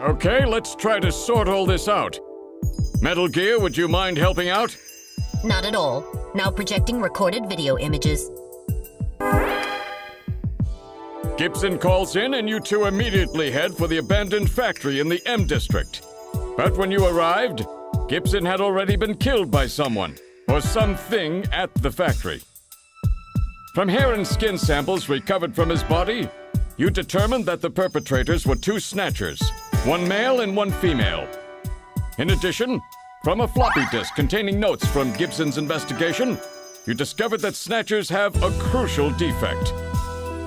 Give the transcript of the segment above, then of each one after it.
Okay, let's try to sort all this out. Metal Gear, would you mind helping out? Not at all. Now projecting recorded video images. Gibson calls in and you two immediately head for the abandoned factory in the M District. But when you arrived, Gibson had already been killed by someone or something at the factory. From hair and skin samples recovered from his body, you determined that the perpetrators were two snatchers, one male and one female. In addition, from a floppy disk containing notes from Gibson's investigation, you discovered that snatchers have a crucial defect.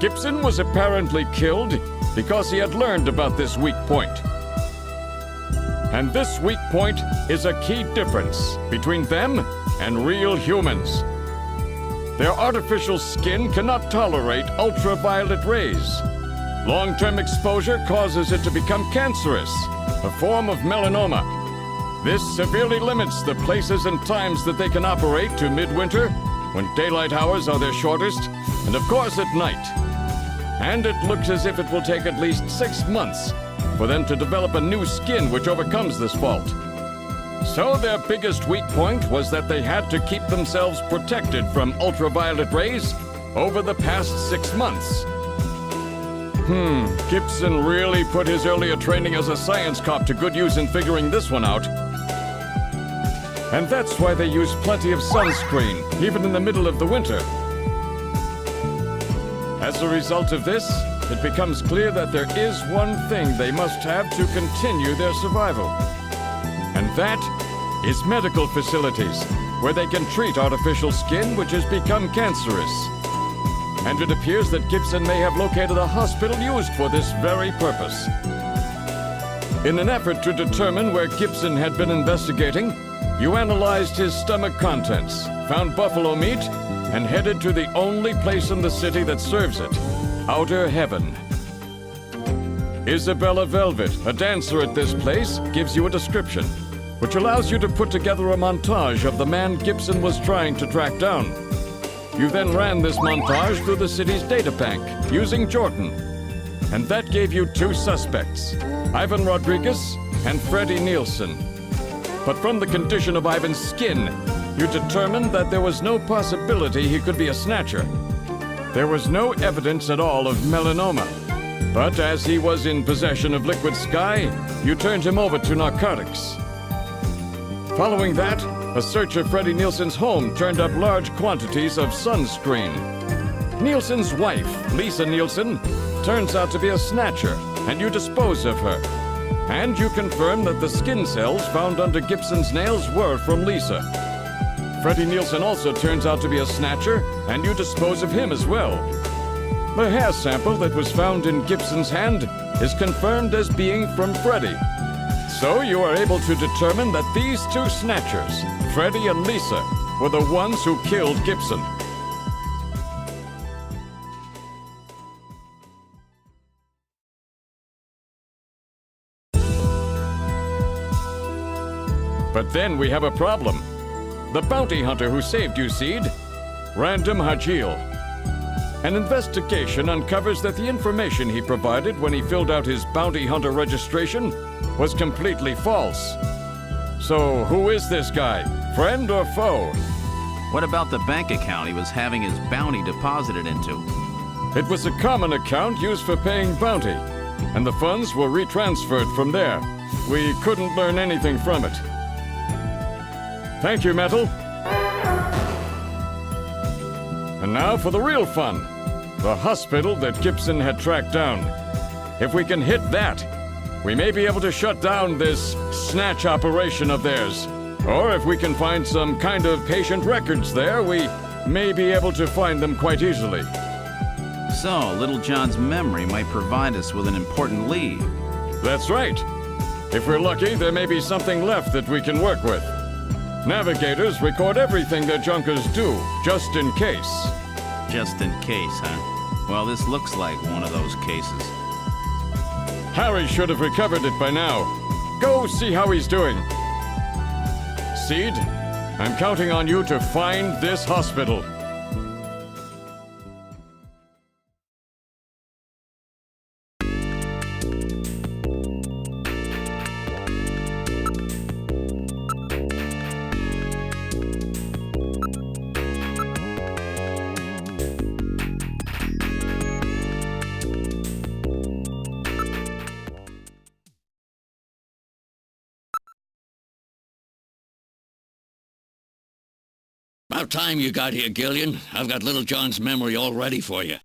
Gibson was apparently killed because he had learned about this weak point. And this weak point is a key difference between them and real humans. Their artificial skin cannot tolerate ultraviolet rays. Long-term exposure causes it to become cancerous, a form of melanoma. This severely limits the places and times that they can operate to midwinter, when daylight hours are their shortest, and of course at night. And it looks as if it will take at least 6 months for them to develop a new skin which overcomes this fault. So their biggest weak point was that they had to keep themselves protected from ultraviolet rays over the past 6 months. Gibson really put his earlier training as a science cop to good use in figuring this one out. And that's why they use plenty of sunscreen, even in the middle of the winter. As a result of this, it becomes clear that there is one thing they must have to continue their survival. And that is medical facilities, where they can treat artificial skin which has become cancerous. And it appears that Gibson may have located a hospital used for this very purpose. In an effort to determine where Gibson had been investigating, you analyzed his stomach contents, found buffalo meat, and headed to the only place in the city that serves it, Outer Heaven. Isabella Velvet, a dancer at this place, gives you a description, which allows you to put together a montage of the man Gibson was trying to track down. You then ran this montage through the city's data bank, using Jordan. And that gave you two suspects, Ivan Rodriguez and Freddie Nielsen. But from the condition of Ivan's skin, you determined that there was no possibility he could be a snatcher. There was no evidence at all of melanoma. But as he was in possession of liquid sky, you turned him over to narcotics. Following that, a search of Freddie Nielsen's home turned up large quantities of sunscreen. Nielsen's wife, Lisa Nielsen, turns out to be a snatcher, and you dispose of her. And you confirm that the skin cells found under Gibson's nails were from Lisa. Freddie Nielsen also turns out to be a snatcher, and you dispose of him as well. The hair sample that was found in Gibson's hand is confirmed as being from Freddie. So you are able to determine that these two snatchers, Freddie and Lisa, were the ones who killed Gibson. But then we have a problem. The bounty hunter who saved you, Seed, Random Hajil. An investigation uncovers that the information he provided when he filled out his bounty hunter registration was completely false. So who is this guy? Friend or foe? What about the bank account he was having his bounty deposited into? It was a common account used for paying bounty, and the funds were retransferred from there. We couldn't learn anything from it. Thank you, Metal. And now for the real fun. The hospital that Gibson had tracked down. If we can hit that, we may be able to shut down this snatch operation of theirs. Or if we can find some kind of patient records there, we may be able to find them quite easily. So, Little John's memory might provide us with an important lead. That's right. If we're lucky, there may be something left that we can work with. Navigators record everything their junkers do, just in case. Just in case, huh? Well, this looks like one of those cases. Harry should have recovered it by now. Go see how he's doing. Seed, I'm counting on you to find this hospital. about time you got here, Gillian. I've got Little John's memory all ready for you.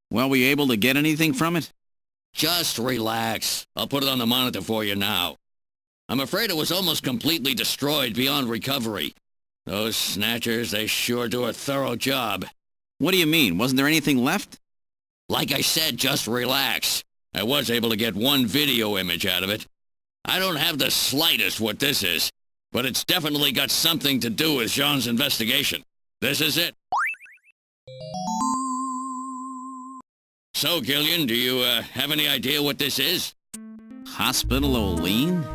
Well, were you able to get anything from it? Just relax. I'll put it on the monitor for you now. I'm afraid it was almost completely destroyed beyond recovery. Those snatchers, they sure do a thorough job. What do you mean? Wasn't there anything left? Like I said, just relax. I was able to get one video image out of it. I don't have the slightest what this is, but it's definitely got something to do with Jean's investigation. This is it. So, Gillian, do you have any idea what this is? Hospital Olean?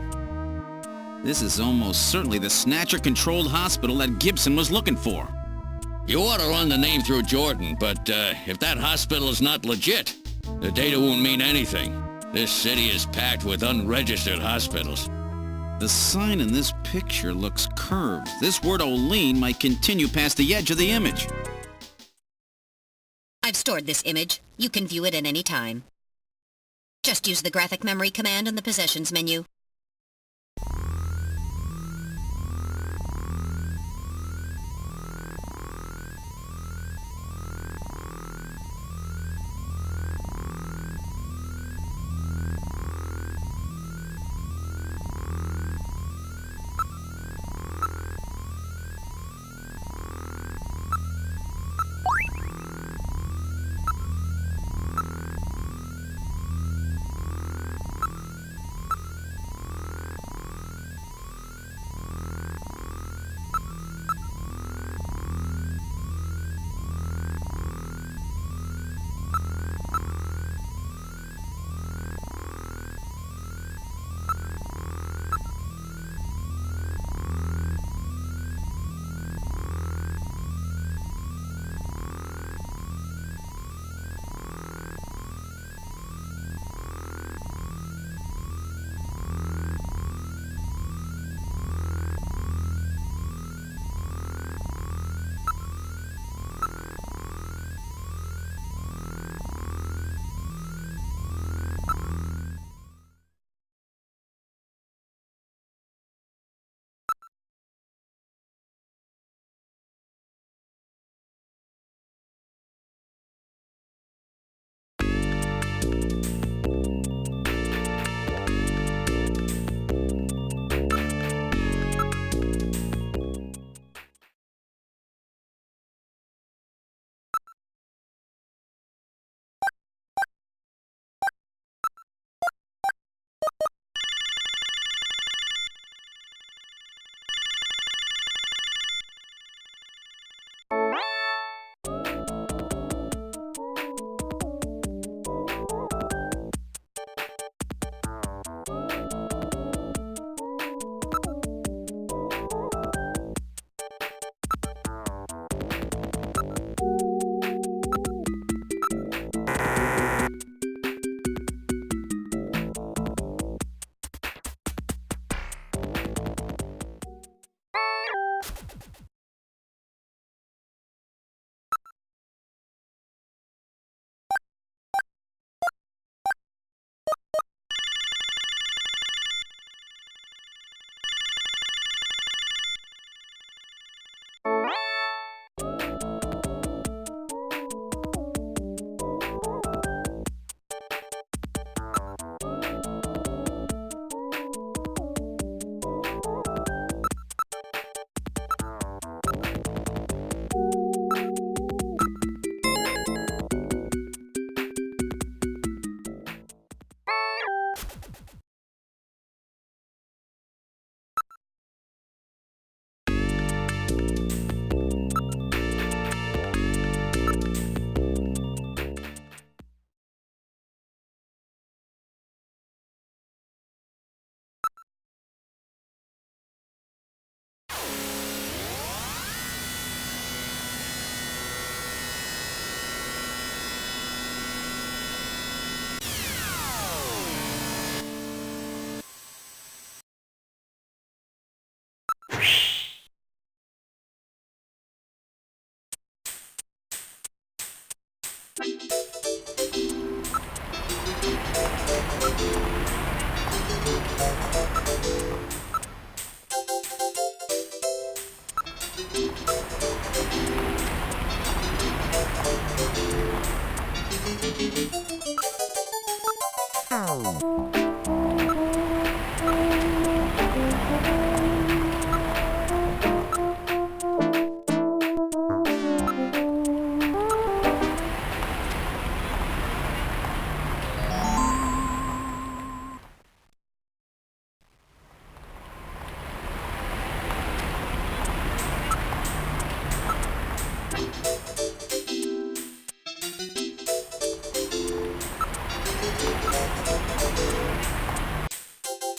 This is almost certainly the Snatcher-controlled hospital that Gibson was looking for. You ought to run the name through Jordan, but if that hospital is not legit, the data won't mean anything. This city is packed with unregistered hospitals. The sign in this picture looks curved. This word Olean might continue past the edge of the image. I've stored this image. You can view it at any time. Just use the graphic memory command in the Possessions menu.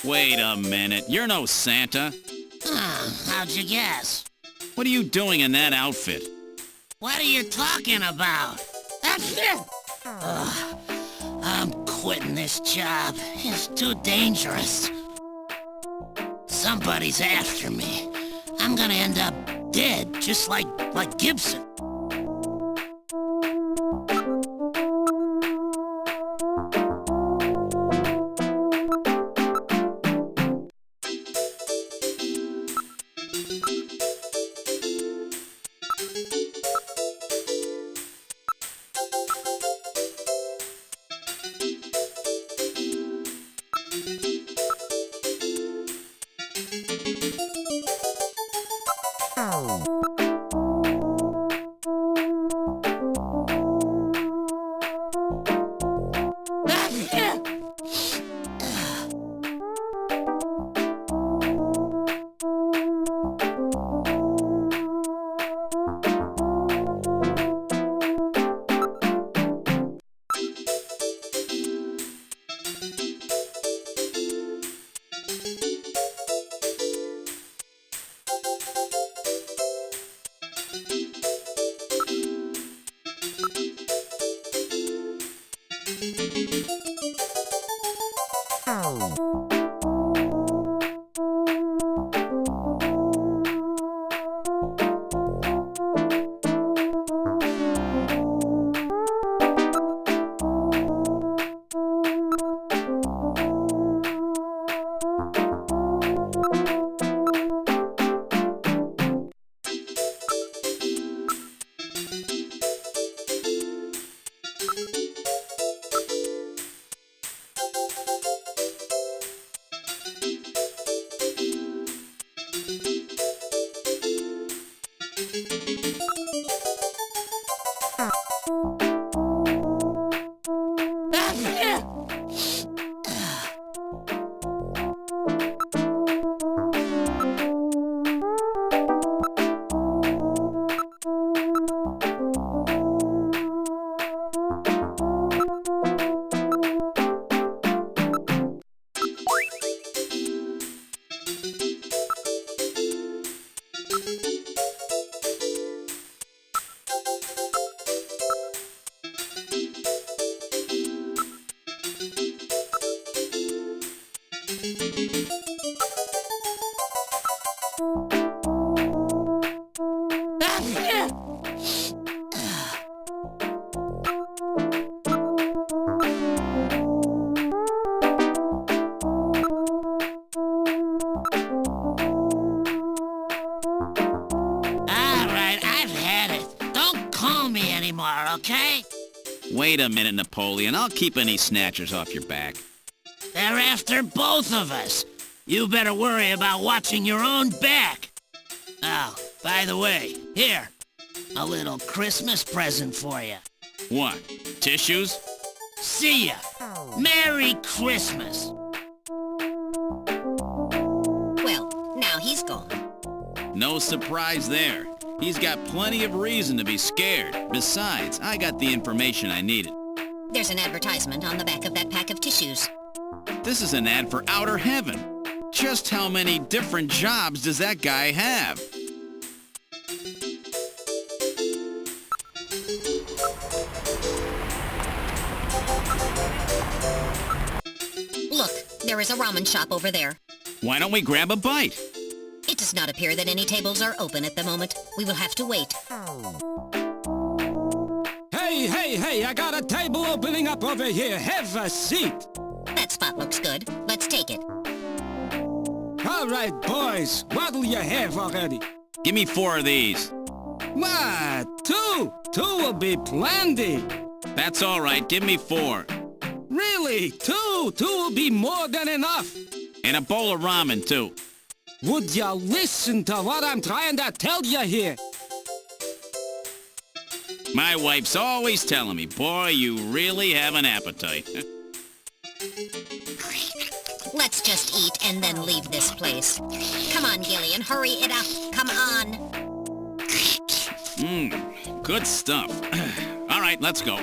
Wait a minute. You're no Santa. How'd you guess? What are you doing in that outfit? What are you talking about? Ugh, I'm quitting this job. It's too dangerous. Somebody's after me. I'm gonna end up dead, just like Gibson. Okay? Wait a minute, Napoleon. I'll keep any snatchers off your back. They're after both of us. You better worry about watching your own back. Oh, by the way, here. A little Christmas present for you. What? Tissues? See ya. Merry Christmas. Well, now he's gone. No surprise there. He's got plenty of reason to be scared. Besides, I got the information I needed. There's an advertisement on the back of that pack of tissues. This is an ad for outer heaven. Just how many different jobs does that guy have? Look, there is a ramen shop over there. Why don't we grab a bite? It does not appear that any tables are open at the moment. We will have to wait. Hey, I got a table opening up over here. Have a seat. That spot looks good. Let's take it. All right, boys. What'll you have already? Give me 4 of these. What? 2? 2 will be plenty. That's all right. Give me 4. Really? 2? 2 will be more than enough. And a bowl of ramen, too. Would you listen to what I'm trying to tell you here? My wife's always telling me, boy, you really have an appetite. Let's just eat and then leave this place. Come on, Gillian, hurry it up. Come on. Good stuff. All right, let's go.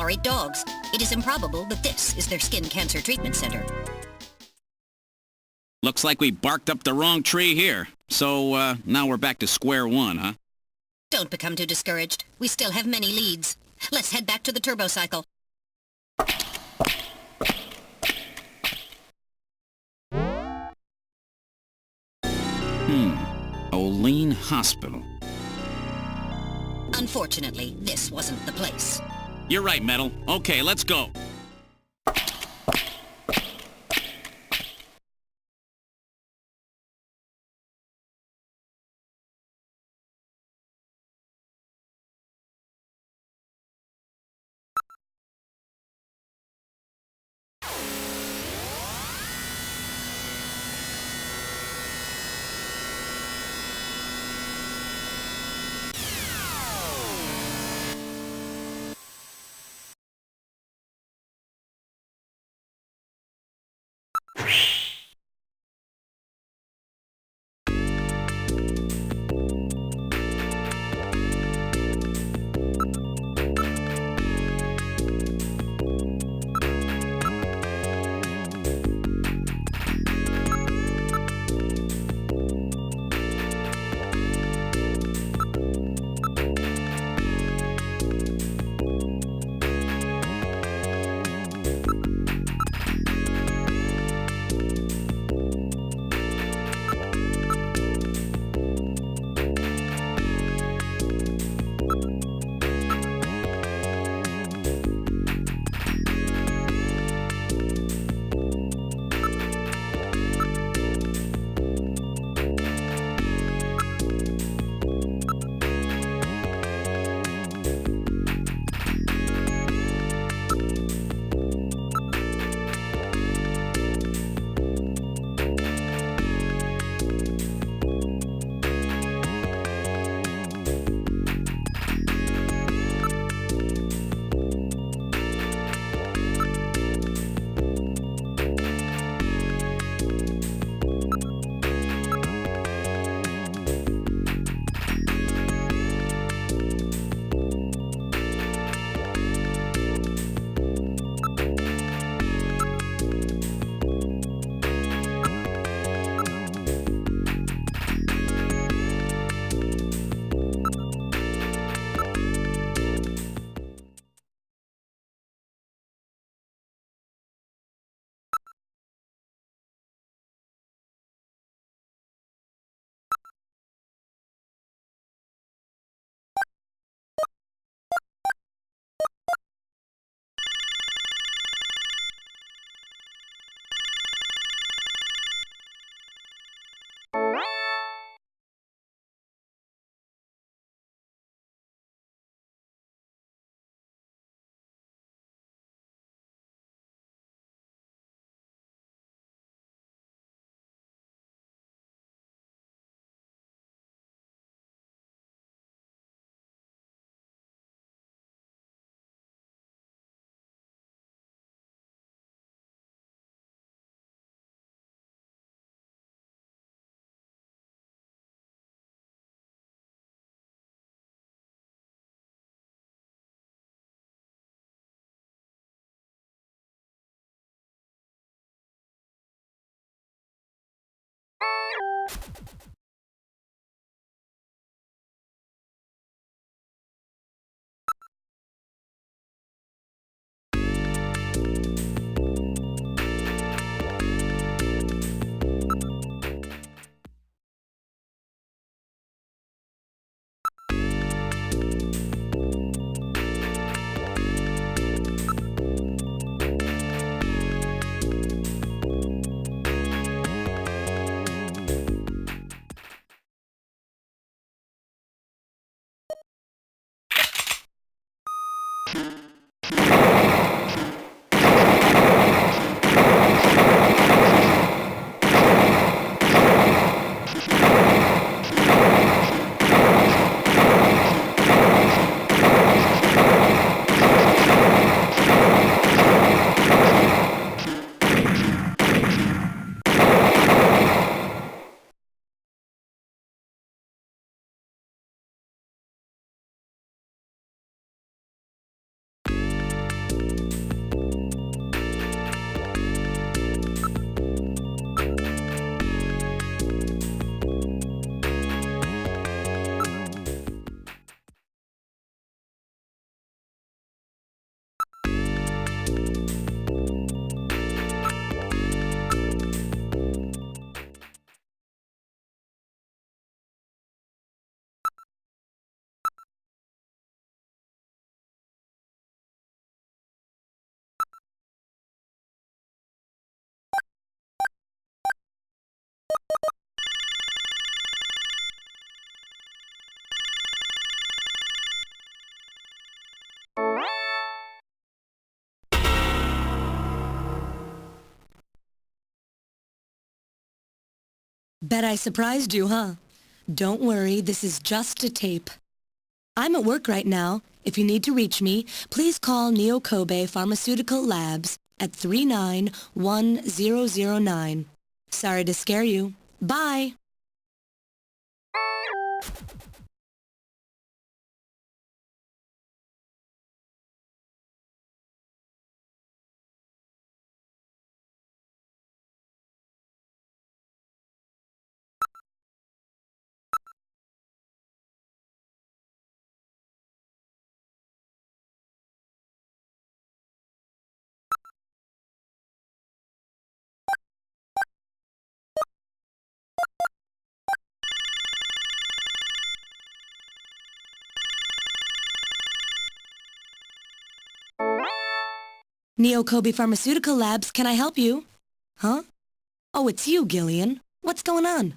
worried dogs. It is improbable that this is their skin cancer treatment center. Looks like we barked up the wrong tree here. So, now we're back to square one, huh? Don't become too discouraged. We still have many leads. Let's head back to the turbo cycle. Olean Hospital. Unfortunately, this wasn't the place. You're right, Metal. Okay, let's go. Bet I surprised you, huh? Don't worry, this is just a tape. I'm at work right now. If you need to reach me, please call Neo Kobe Pharmaceutical Labs at 391009. Sorry to scare you. Bye! Neo Kobe Pharmaceutical Labs, can I help you? Huh? Oh, it's you, Gillian. What's going on?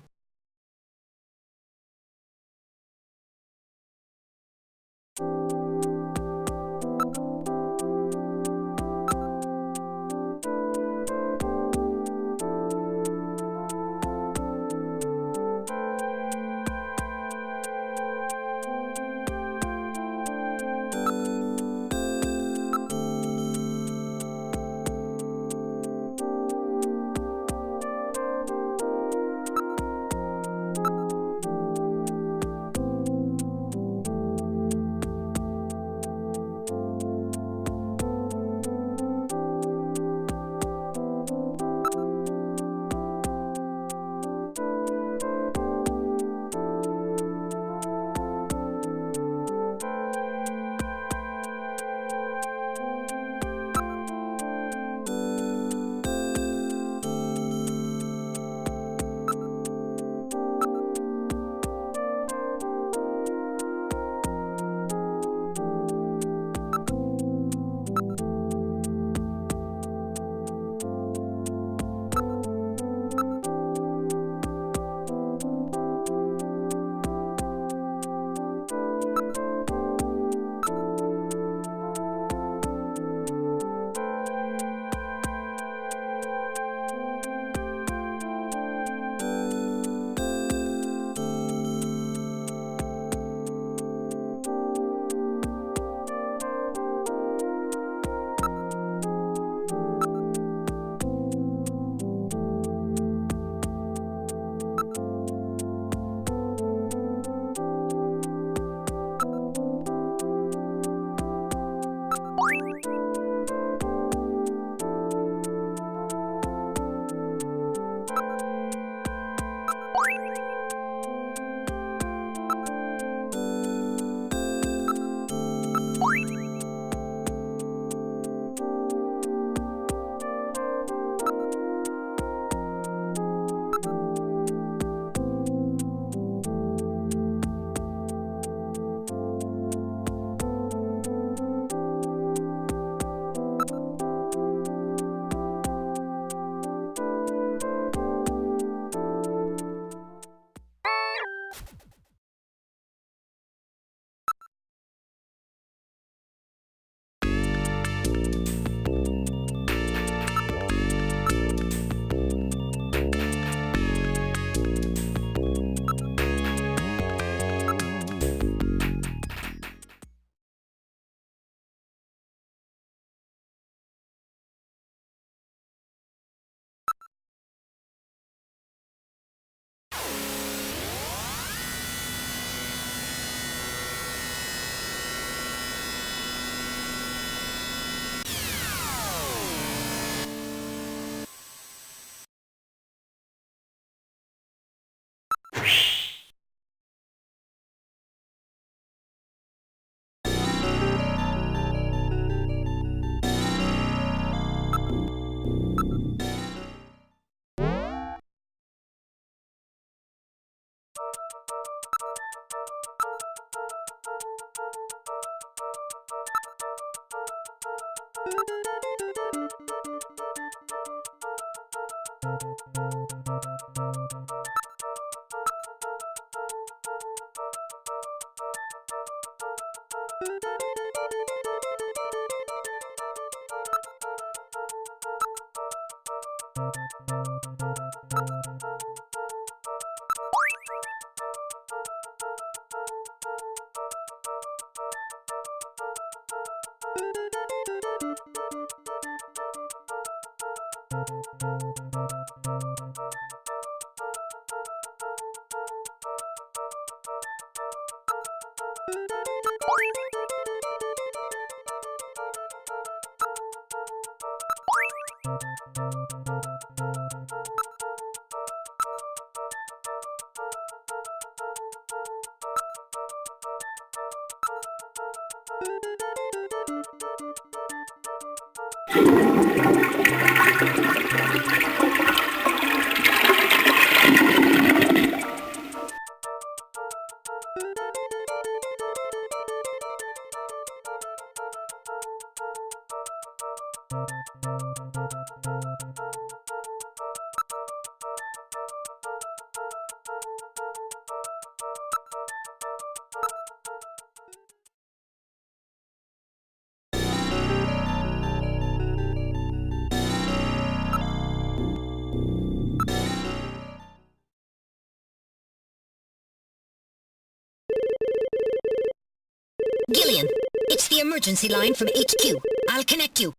Gillian, it's the emergency line from HQ. I'll connect you.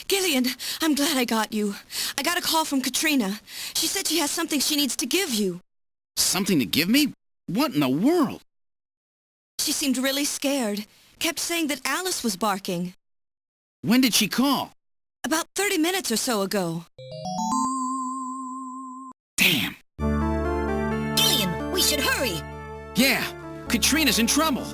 Gillian, I'm glad I got you. I got a call from Katrina. She said she has something she needs to give you. Something to give me? What in the world? She seemed really scared. Kept saying that Alice was barking. When did she call? About 30 minutes or so ago. Damn. Gillian, we should hurry. Yeah, Katrina's in trouble.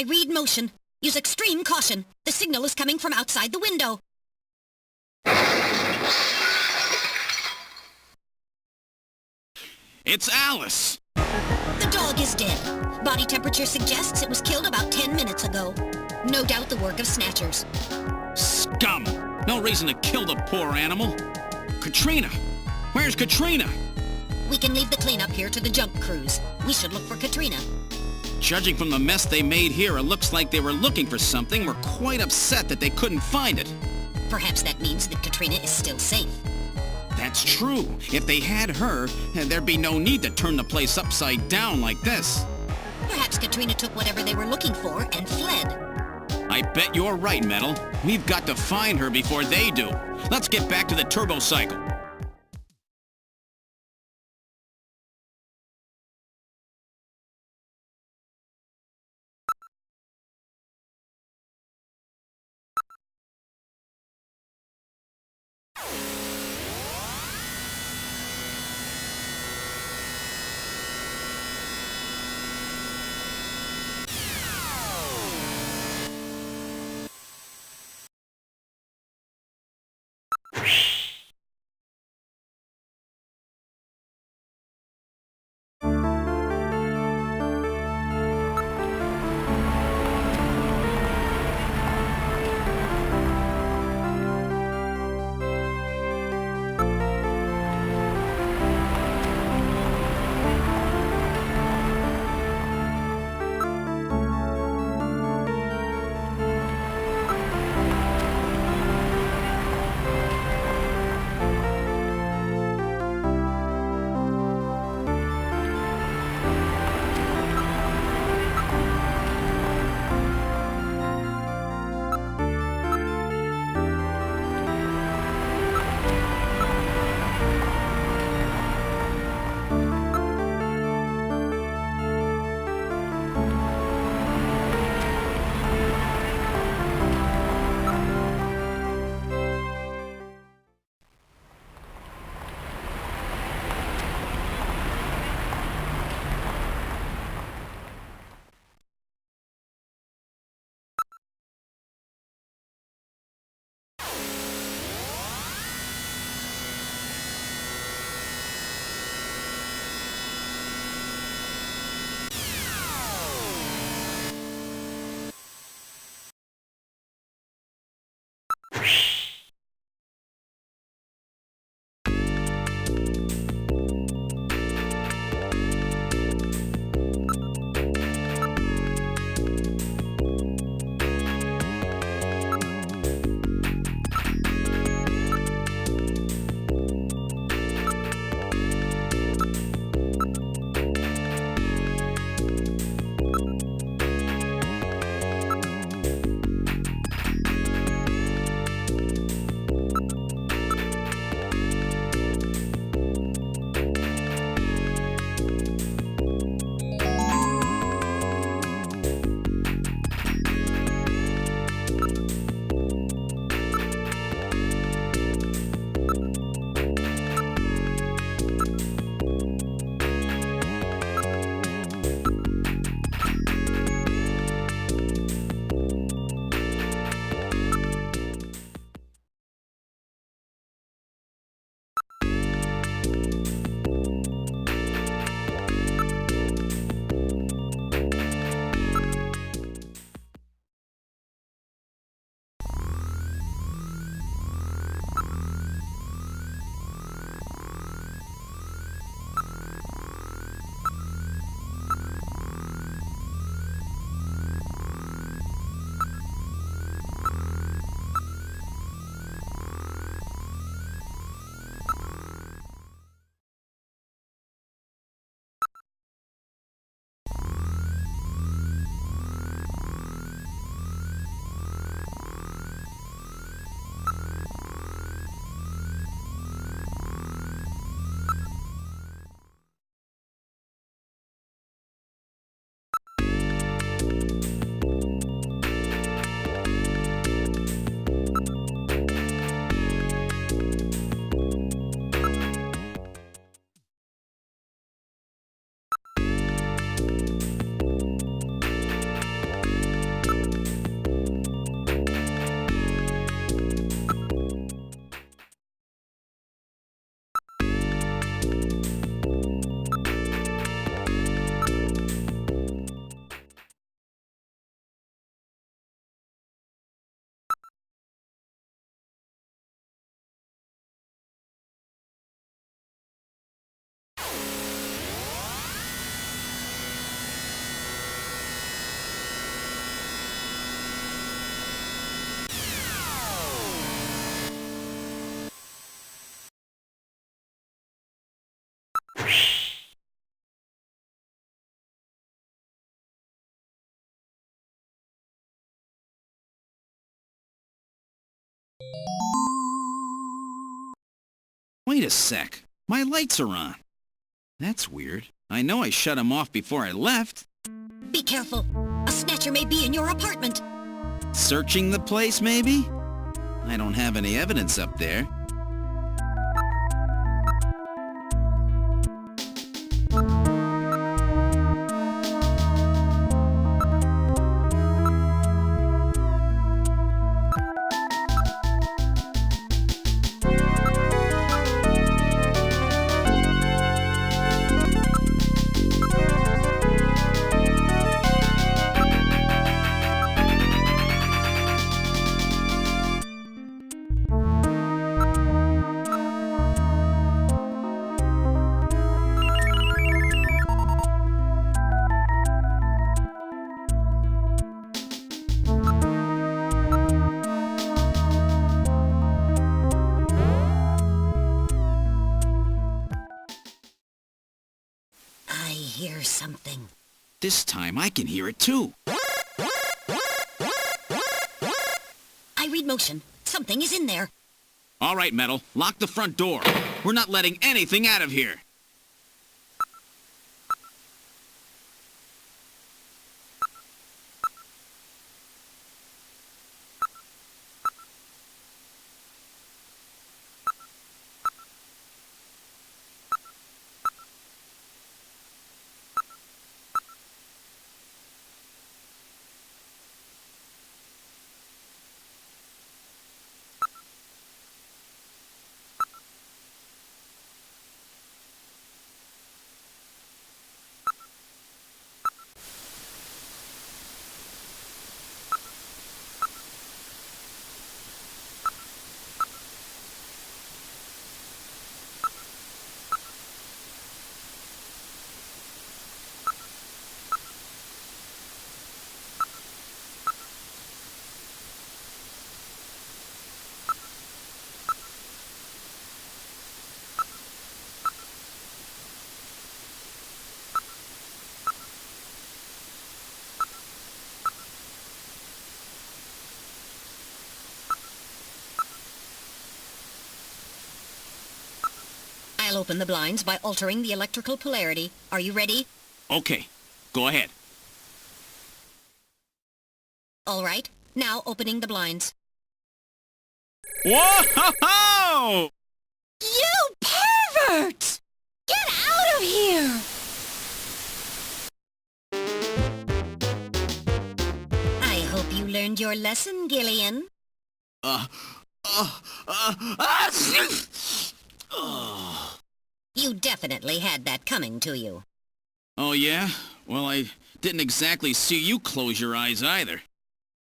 I read motion. Use extreme caution. The signal is coming from outside the window. It's Alice! The dog is dead. Body temperature suggests it was killed about 10 minutes ago. No doubt the work of snatchers. Scum! No reason to kill the poor animal. Katrina! Where's Katrina? We can leave the cleanup here to the jump crews. We should look for Katrina. Judging from the mess they made here, it looks like they were looking for something. Were quite upset that they couldn't find it. Perhaps that means that Katrina is still safe. That's true. If they had her, there'd be no need to turn the place upside down like this. Perhaps Katrina took whatever they were looking for and fled. I bet you're right, Metal. We've got to find her before they do. Let's get back to the turbo cycle. Wait a sec. My lights are on. That's weird. I know I shut them off before I left. Be careful. A snatcher may be in your apartment. Searching the place, maybe? I don't have any evidence up there. I hear something. This time I can hear it too. I read motion. Something is in there. All right, Metal. Lock the front door. We're not letting anything out of here. I'll open the blinds by altering the electrical polarity. Are you ready? Okay, go ahead. All right. Now opening the blinds. Whoa! You pervert! Get out of here! I hope you learned your lesson, Gillian. You definitely had that coming to you. Oh, yeah? Well, I didn't exactly see you close your eyes either.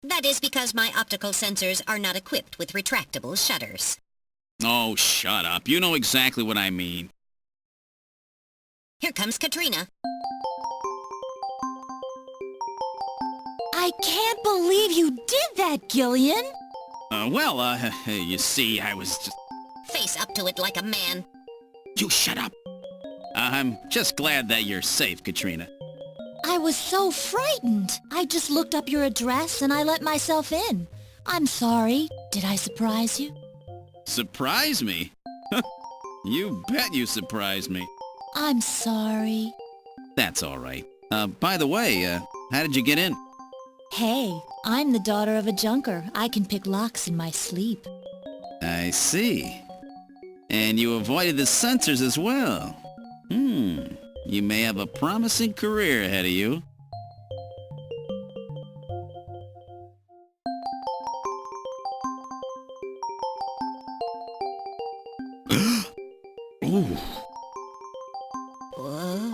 That is because my optical sensors are not equipped with retractable shutters. Oh, shut up. You know exactly what I mean. Here comes Katrina. I can't believe you did that, Gillian! You see, I was just... Face up to it like a man. You shut up! I'm just glad that you're safe, Katrina. I was so frightened. I just looked up your address and I let myself in. I'm sorry. Did I surprise you? Surprise me? You bet you surprised me. I'm sorry. That's all right. By the way, how did you get in? Hey, I'm the daughter of a junker. I can pick locks in my sleep. I see. And you avoided the sensors as well. You may have a promising career ahead of you. Ooh. Whoa.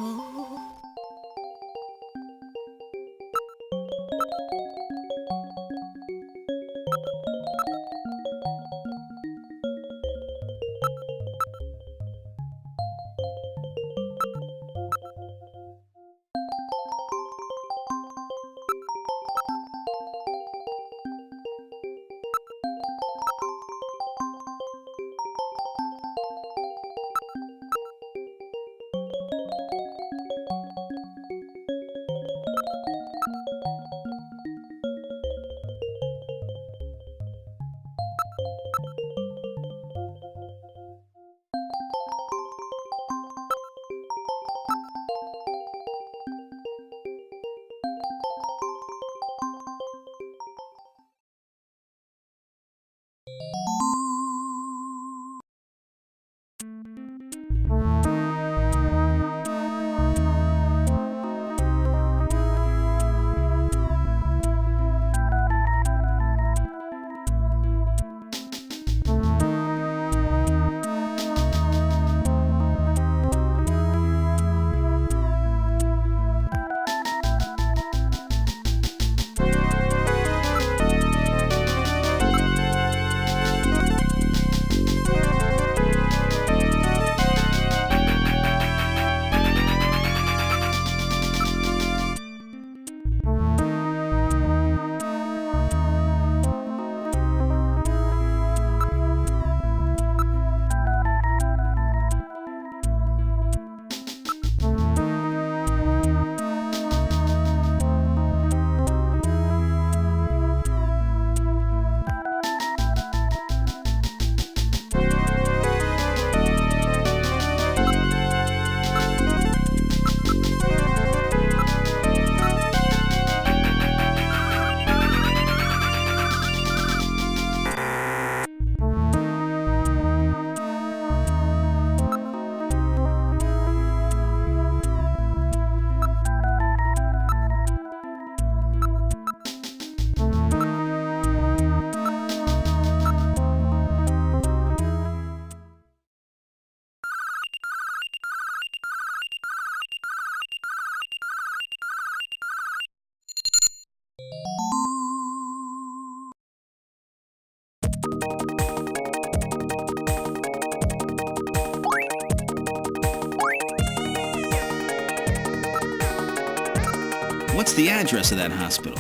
What's the address of that hospital?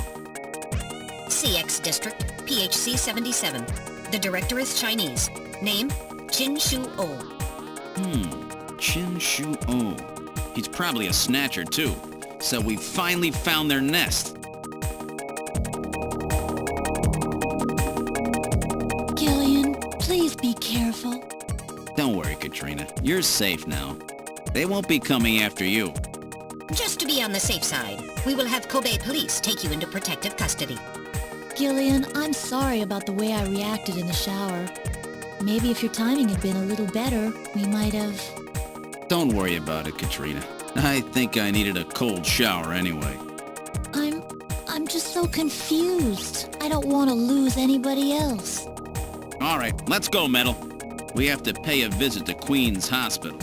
CX District, PHC 77. The director is Chinese. Name, Chin Shu Oh. Chin Shu Oh. He's probably a snatcher, too. So we finally found their nest. Gillian, please be careful. Don't worry, Katrina. You're safe now. They won't be coming after you. Just to be on the safe side, we will have Kobe police take you into protective custody. Gillian, I'm sorry about the way I reacted in the shower. Maybe if your timing had been a little better, we might have... Don't worry about it, Katrina. I think I needed a cold shower anyway. I'm just so confused. I don't want to lose anybody else. All right, let's go, Metal. We have to pay a visit to Queen's Hospital.